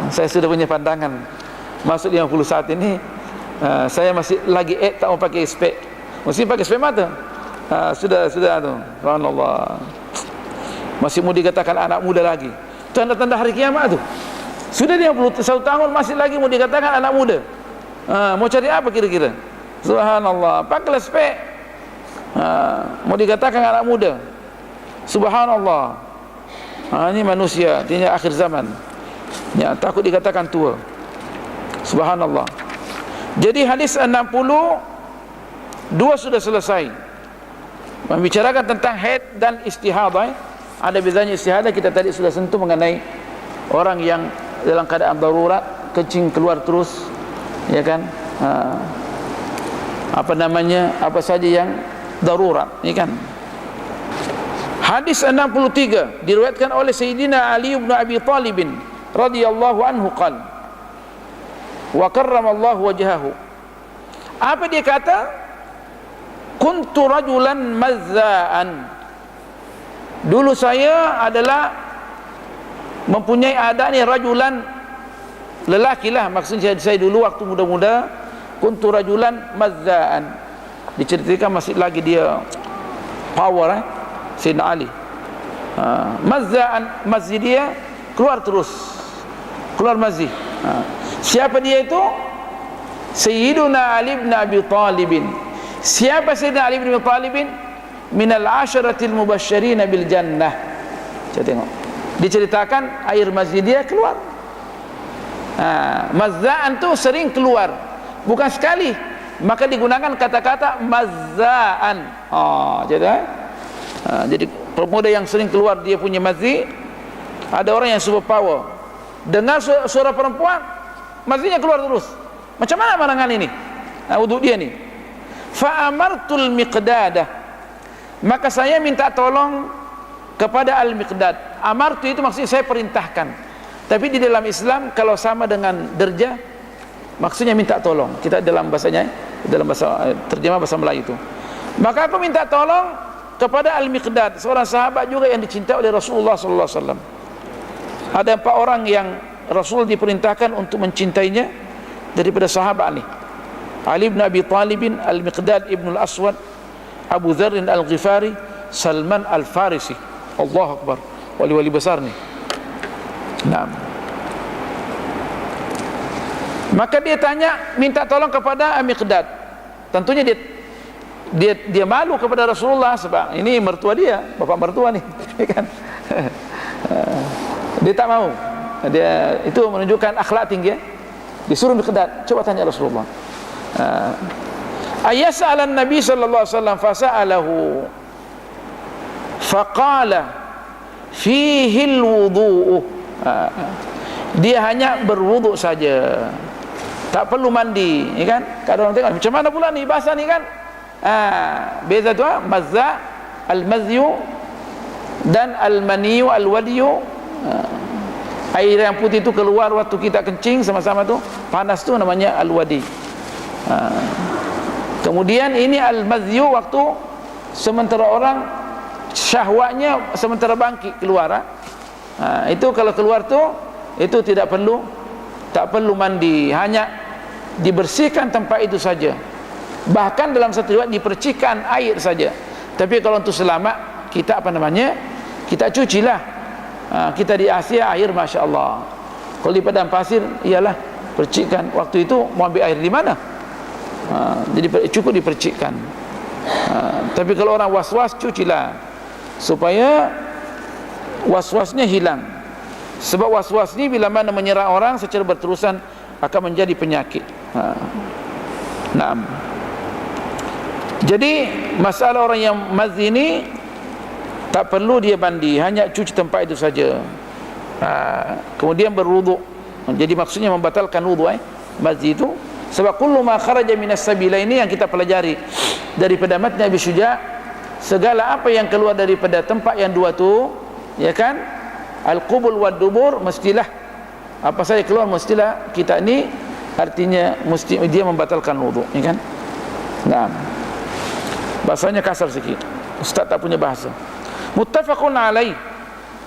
Speaker 1: Saya sudah punya pandangan masuk 51 ini. Saya masih lagi tak mau pakai spek. Mesti pakai spek mata. Sudah tu. Subhanallah. Masih mau dikatakan anak muda lagi. Tanda-tanda hari kiamat tu. Sudah 51 tahun masih lagi mau dikatakan anak muda. Mau cari apa kira-kira? Subhanallah. Pakailah spek. Mau dikatakan anak muda. Subhanallah. Ini manusia, ini akhir zaman. Ya, takut dikatakan tua. Subhanallah. Jadi hadis 62 sudah selesai. Membicarakan tentang haid dan istihadah. Ada bedanya istihadah, kita tadi sudah sentuh mengenai orang yang dalam keadaan darurat, kencing keluar terus, ya kan? Apa namanya? Apa saja yang darurat, ya kan? Hadis 63 diriwayatkan oleh Sayyidina Ali bin Abi Thalib radhiyallahu anhu qala wa karramallahu wajhahu. Apa dia kata? Kuntu rajulan mazza'an. Dulu saya adalah mempunyai adat ni rajulan, lelaki lah, maksudnya saya dulu waktu muda-muda. Kuntu rajulan mazza'an. Diceritakan masih lagi dia power Sayyidina Ali. Mazza'an, mazzi dia keluar terus, keluar mazzi. Siapa dia itu? Sayyiduna Ali bin Abi Thalib. Siapa Sayyidina Ali bin Abi Thalib? Minal asyaratil mubasysyirin bil jannah. Saya tengok diceritakan air mazzi dia keluar. Mazza'an tu sering keluar, bukan sekali, maka digunakan kata-kata mazza'an. Jadi pemuda yang sering keluar dia punya mazzi. Ada orang yang super power, dengar suara perempuan, mazzinya keluar terus. Macam mana barangan ini? Wuduk dia ni. Fa amartul miqdadah. Maka saya minta tolong kepada Al-Miqdad. Amartu itu maksudnya saya perintahkan. Tapi di dalam Islam kalau sama dengan derja, maksudnya minta tolong. Kita dalam bahasanya, dalam bahasa terjemah bahasa Melayu itu. Maka aku minta tolong kepada Al-Miqdad, seorang sahabat juga yang dicintai oleh Rasulullah sallallahu alaihi wasallam. Ada 4 orang yang Rasul diperintahkan untuk mencintainya daripada sahabat ni. Ali bin Abi Thalib, Al-Miqdad ibn al-Aswad, Abu Dzar al-Ghifari, Salman al-Farisi. Allahu Akbar. Wali-wali besar ni. Naam. Maka dia tanya, minta tolong kepada Al-Miqdad. Tentunya dia malu kepada Rasulullah sebab ini mertua dia, bapak mertua ni, kan? Dia tak mau. Dia itu menunjukkan akhlak tinggi ya. Disuruh Miqdad, coba tanya Rasulullah. Ayas'alan Nabi sallallahu alaihi wasallam fasa'alahu faqala fihi alwudu'. Dia hanya berwuduk saja, tak perlu mandi, ya kan? Kalau orang tengok macam mana pula ni bahasa ni kan? Beza tu mazza, al-mazyu dan al-maniyu, al-wadiyu. Air yang putih itu keluar waktu kita kencing sama-sama tu, panas tu namanya al-wadi. Kemudian ini al-mazyu waktu sementara orang syahwatnya sementara bangkit keluar. Itu kalau keluar tu itu tak perlu mandi, hanya dibersihkan tempat itu saja. Bahkan dalam satu riwayat dipercikkan air saja. Tapi kalau untuk selamat, kita apa namanya, kita cucilah. Kita di Asia air Masya Allah. Kalau di padang pasir, iyalah percikkan. Waktu itu mau ambil air di mana? Jadi cukup dipercikkan. Tapi kalau orang was-was, cucilah supaya was-wasnya hilang. Sebab was-was ni bila mana menyerang orang secara berterusan akan menjadi penyakit. Naam. Jadi masalah orang yang mazi ni tak perlu dia mandi, hanya cuci tempat itu saja. Kemudian berwuduk. Jadi maksudnya membatalkan wuduk mazi itu. Sebab kullu ma kharaja minas sabilaini yang kita pelajari daripada matn Abi Syuja', segala apa yang keluar daripada tempat yang dua tu, ya kan, al-qubul wad dubur, mestilah apa saja keluar mestilah kita ni, artinya mesti dia membatalkan wuduk, ya kan. Nah, bahasanya kasar sikit, ustaz tak punya bahasa. Muttafaqun alaih.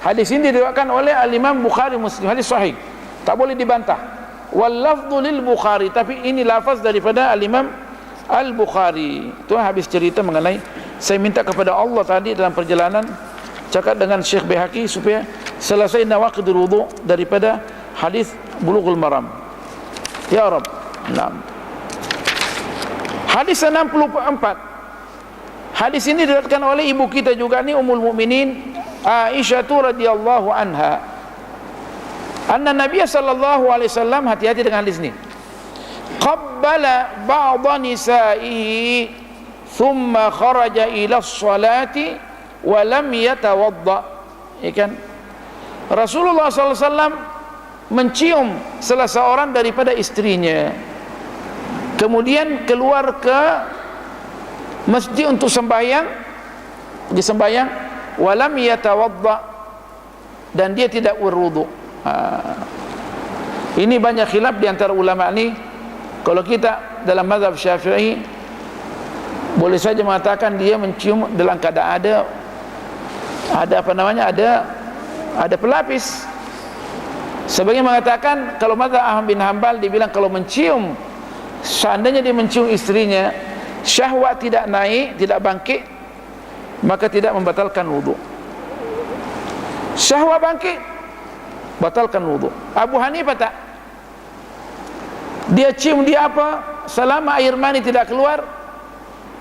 Speaker 1: Hadis ini diriwayatkan oleh al-Imam Bukhari Muslim, hadis sahih, tak boleh dibantah. Wal lafdhu lil Bukhari, tapi ini lafaz daripada al-Imam Al-Bukhari. Itu habis cerita mengenai saya minta kepada Allah tadi dalam perjalanan cakap dengan Syekh Baihaqi supaya selesai nawaqidul wudu daripada hadis Bulughul Maram. Ya Rabb. Naam. Hadis 64. Hadis ini diriwayatkan oleh ibu kita juga ni, Ummul Mukminin Aisyah radhiyallahu anha. Anna Nabiy sallallahu alaihi wasallam, hati-hati dengan hadis ni, qabbala ba'dha nisa'ihi thumma kharaja ila as-salati wa lam yatawadda. Ya kan? Rasulullah sallallahu alaihi wasallam mencium salah seorang daripada istrinya, kemudian keluar ke masjid untuk sembahyang, pergi sembahyang, wa lam yatawadda, dan dia tidak berwudu. Ini banyak khilaf di antara ulama ni. Kalau kita dalam mazhab Syafi'i, boleh saja mengatakan dia mencium dalam keadaan ada apa namanya, ada pelapis. Sebagian mengatakan kalau mazhab Ahmad bin Hanbal dibilang kalau mencium, seandainya dia mencium istrinya, syahwat tidak naik, tidak bangkit, maka tidak membatalkan wudu. Syahwat bangkit, batalkan wudu. Abu Hanifah tak. Dia cium dia apa, selama air mani tidak keluar,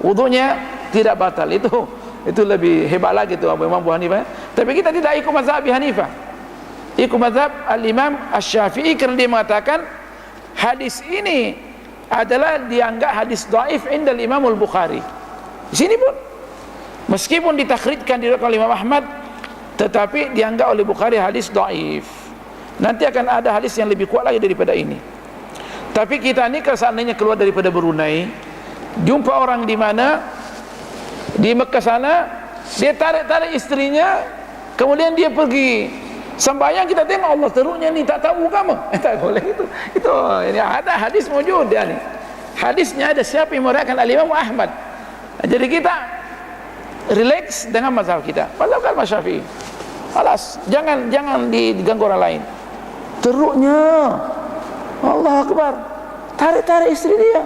Speaker 1: wudunya tidak batal. Itu lebih hebat lagi tu Imam Abu Hanifah. Tapi kita tidak ikut mazhab Abi Hanifah, ikut mazhab al-Imam Asy-Syafi'i, kerana dia mengatakan hadis ini adalah dianggap hadis dhaif inda Imam Al-Bukhari. Di sini pun meskipun ditakhrijkan diriwayatkan oleh Imam Ahmad, tetapi dianggap oleh Bukhari hadis dhaif. Nanti akan ada hadis yang lebih kuat lagi daripada ini. Tapi kita ni kalau seandainya keluar daripada Brunei, jumpa orang di mana di Mekah sana, dia tarik istrinya, kemudian dia pergi sembahyang, kita tengok Allah teruknya ni tak tahu agama. Tak boleh itu. Ini ada hadis wujud dia ni. Hadisnya ada, siapa yang meriwayatkan al-Imam Ahmad. Jadi kita relax dengan mazhab kita, mazhab Syafi'i. Alas, jangan diganggu orang lain. Teruknya, Allah Akbar, tarik istri dia,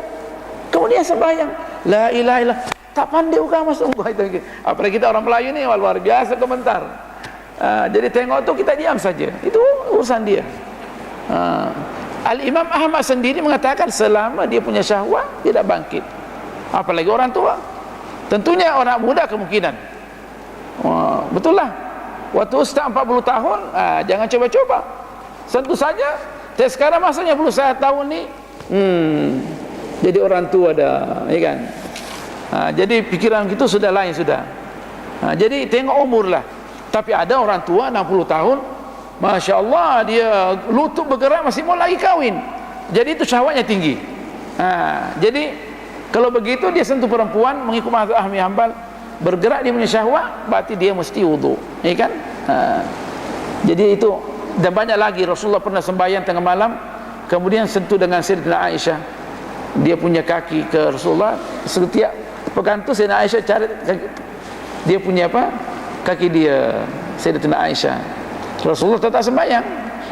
Speaker 1: kemudian sembahyang, la ilaha illallah, tak pandai agama sungguh itu. Apalagi kita orang Melayu ni luar biasa komentar. Jadi tengok tu kita diam saja, itu urusan dia. Al-Imam Ahmad sendiri mengatakan selama dia punya syahwat tidak bangkit, apalagi orang tua. Tentunya orang muda kemungkinan, betul lah. Waktu ustaz 40 tahun, jangan coba-coba. Tentu saja sekarang masanya 21 tahun ni, jadi orang tua dah, ya kan. Jadi pikiran itu sudah lain sudah. Jadi tengok umur lah. Tapi ada orang tua 60 tahun, Masya Allah, dia lutut bergerak masih mau lagi kahwin. Jadi itu syahwatnya tinggi. Jadi kalau begitu dia sentuh perempuan, mengikut mazhab Ahmad bin Hanbal, bergerak dia punya syahwat, berarti dia mesti wudu, ya kan. Jadi itu, dan banyak lagi. Rasulullah pernah sembahyang tengah malam, kemudian sentuh dengan Sayyidatina Aisyah, dia punya kaki ke Rasulullah. Setiap pegang tu Sayyidatina Aisyah cari dia punya apa, kaki dia, Sayyidatina Aisyah. Rasulullah tetap sembahyang.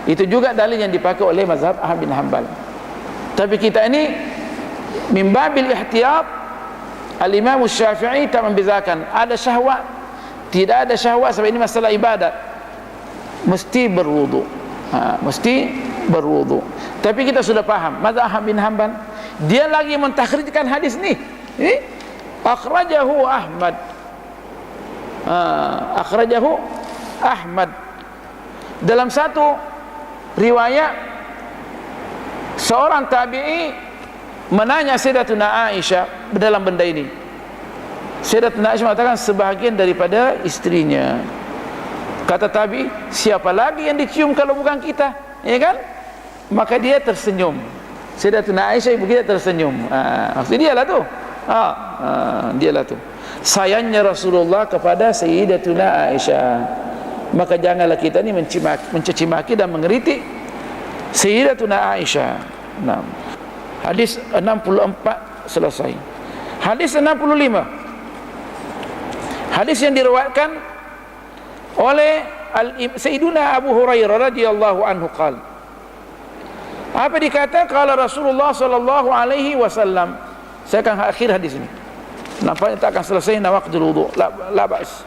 Speaker 1: Itu juga dalil yang dipakai oleh mazhab Ahmad bin Hanbal. Tapi kita ini min babil ihtiyat, Al-Imam Syafi'i tak membezakan ada syahwat, tidak ada syahwat, sebab ini masalah ibadat, mesti berwudu. Mesti berwudu. Tapi kita sudah paham mazhab bin Hanbal, dia lagi mentakhrijkan hadis ni. Akhrajahu Ahmad. Akhrajahu Ahmad. Dalam satu riwayat, seorang tabi'i menanya Sayyidatuna Aisyah dalam benda ini. Sayyidatuna Aisyah mengatakan sebahagian daripada istrinya. Kata tabi'i, siapa lagi yang dicium kalau bukan kita, ya kan? Maka dia tersenyum. Sayyidatuna Aisyah ibu kita tersenyum. Maksud dia lah tu. Dia lah tu. Sayangnya Rasulullah kepada Sayyidatuna Aisyah. Maka janganlah kita ni mencaci maki dan mengeritik Sayyidatuna Aisyah. Hadis 64 selesai. Hadis 65. Hadis yang diriwayatkan oleh Sayyiduna Abu Hurairah radhiyallahu anhu qala. Apa dikata? Qala Rasulullah sallallahu alaihi wasallam. Saya akan akhir hadis ini. Nampaknya tak akan selesai waqtul wudu. La ba'as.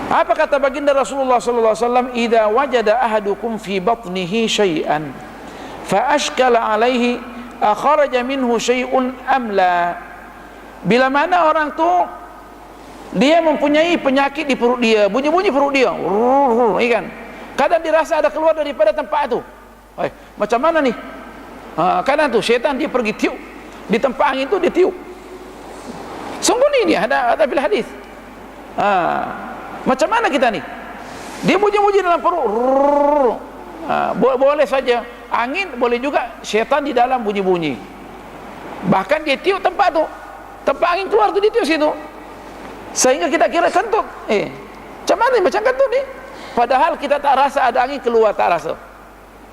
Speaker 1: Apa kata baginda Rasulullah sallallahu alaihi wasallam? Idza wajada ahadukum fi batnihi syai'an fa ashkala alaihi akharaja minhu syai'un am la. Bila mana orang tu dia mempunyai penyakit di perut dia, bunyi-bunyi perut dia, kan? Kadang dirasa ada keluar daripada tempat tu. Macam mana ni? Kadang tu syaitan dia pergi tiup di tempat angin tu, dia tiup. Sungguh ni ada bil hadis. Macam mana kita ni? Dia bunyi-bunyi dalam perut. Boleh saja angin, boleh juga syaitan di dalam bunyi-bunyi. Bahkan dia tiup tempat tu, tempat angin keluar tu dia tiup situ. Sehingga kita kira kentut. Macam mana ni? Macam kentut ni. Padahal kita tak rasa ada angin keluar, tak rasa.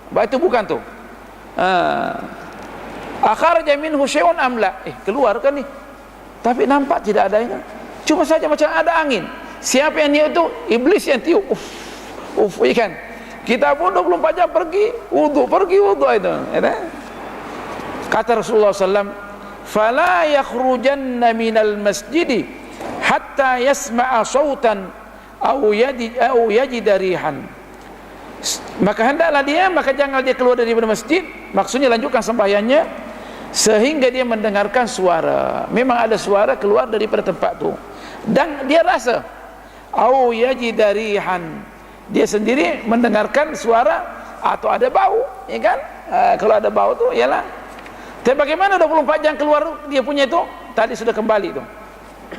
Speaker 1: Baik, itu bukan tu. Akharaja minhu syai'un am la. Keluar kan ni? Tapi nampak tidak ada angin. Cuma saja macam ada angin. Siapa yang niat tu? Iblis yang tiup. Ikan. Kita pun 24 jam pergi wudu itu. Kata Rasulullah SAW, fala yakhrujanna minal masjidi hatta yasma'a sautan au yajida rihan. Maka hendaklah dia, maka jangan dia keluar daripada masjid, maksudnya lanjutkan sembahyangnya sehingga dia mendengarkan suara. Memang ada suara keluar daripada tempat tu dan dia rasa au yajida rihan, dia sendiri mendengarkan suara atau ada bau, ya kan? Kalau ada bau tu ialah. Tapi bagaimana 24 jam keluar dia punya itu? Tadi sudah kembali tu,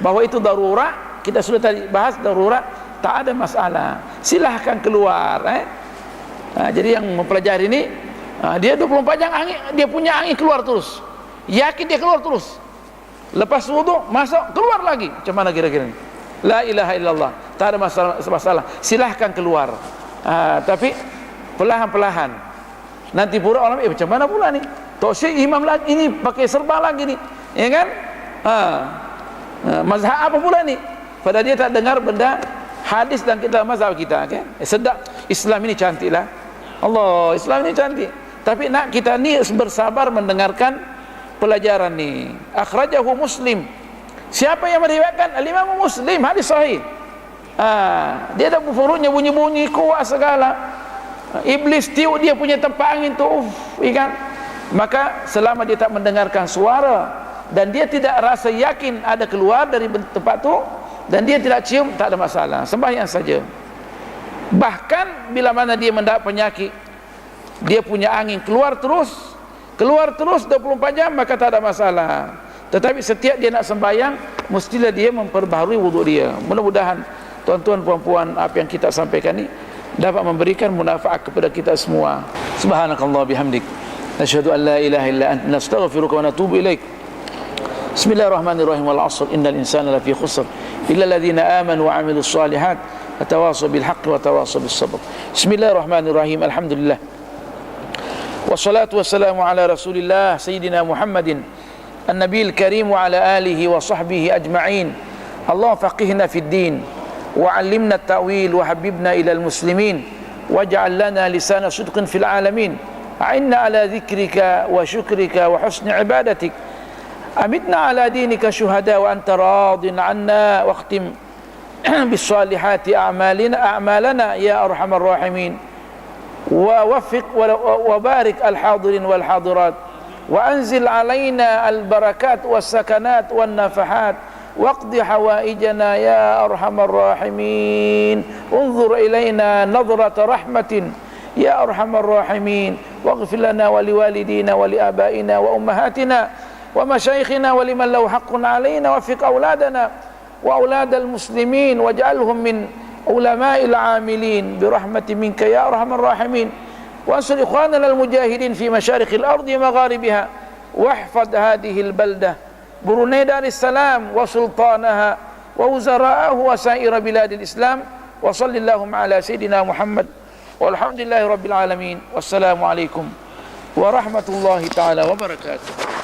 Speaker 1: bahwa itu darurat. Kita sudah tadi bahas darurat, tak ada masalah, silahkan keluar. Jadi yang mempelajari ini, dia 24 jam angin, dia punya angin keluar terus, yakin dia keluar terus. Lepas wudu masuk, keluar lagi. Macam mana kira-kira ni? La ilaha illallah, tak ada masalah, silahkan keluar. Tapi perlahan-perlahan. Nanti pura orang, macam mana pula ni? Tok Syekh imam lagi ini pakai serba lagi ni, ya kan? Mazhab apa pula ni? Padahal dia tak dengar benda hadis dan kita mazhab kita, kan? Sedap. Islam ini cantik lah. Allah, Islam ini cantik. Tapi nak kita ni bersabar mendengarkan pelajaran ni. Akhrajahu Muslim. Siapa yang meriwayatkan? Al-Imam Muslim, hadis sahih. Dia ada perutnya bunyi-bunyi kuat segala. Iblis tiup dia punya tempat angin tu, kan? Maka selama dia tak mendengarkan suara dan dia tidak rasa yakin ada keluar dari tempat tu dan dia tidak cium, tak ada masalah, sembahyang saja. Bahkan bila mana dia mendapat penyakit, dia punya angin keluar terus 24 jam, maka tak ada masalah. Tetapi setiap dia nak sembahyang, mestilah dia memperbaharui wuduk dia. Mudah-mudahan tuan-tuan puan-puan apa yang kita sampaikan ni dapat memberikan manfaat kepada kita semua. Subhanakallah bihamdik, nashhadu an la ilaha illa anta, nastaghfiruka wa natubu ilaik. Bismillahirrahmanirrahim. Wal 'ashr innal insana lafi khusr illa alladhina amanu wa 'amilus shalihat wa tawassaw bil haqqi wa tawassaw bis sabr. Bismillahirrahmanirrahim. Alhamdulillah. Wassalatu wassalamu ala Rasulillah sayyidina Muhammadin an-nabiyil karim wa ala alihi wa sahbihi ajma'in. Allah faqihna fid din wa 'allimna at-ta'wil wa habibna ila al-muslimin waj'al lana lisana sidqin fil alamin أعنا على ذكرك وشكرك وحسن عبادتك أمتنا على دينك شهداء وأنت راض عنا واختم بالصالحات أعمالنا يا أرحم الراحمين ووفق وبارك الحاضرين والحاضرات وأنزل علينا البركات والسكنات والنفحات واقض حوائجنا يا أرحم الراحمين انظر إلينا نظرة رحمة يا أرحم الراحمين واغفر لنا ولوالدينا ولآبائنا وأمهاتنا ومشايخنا ولمن له حق علينا وفق أولادنا وأولاد المسلمين واجعلهم من علماء العاملين برحمة منك يا أرحم الراحمين وانصر إخواننا المجاهدين في مشارق الأرض ومغاربها واحفظ هذه البلدة بروني دار السلام وسلطانها ووزراءه وسائر بلاد الإسلام وصل اللهم على سيدنا محمد والحمد لله رب العالمين والسلام عليكم ورحمة الله تعالى وبركاته.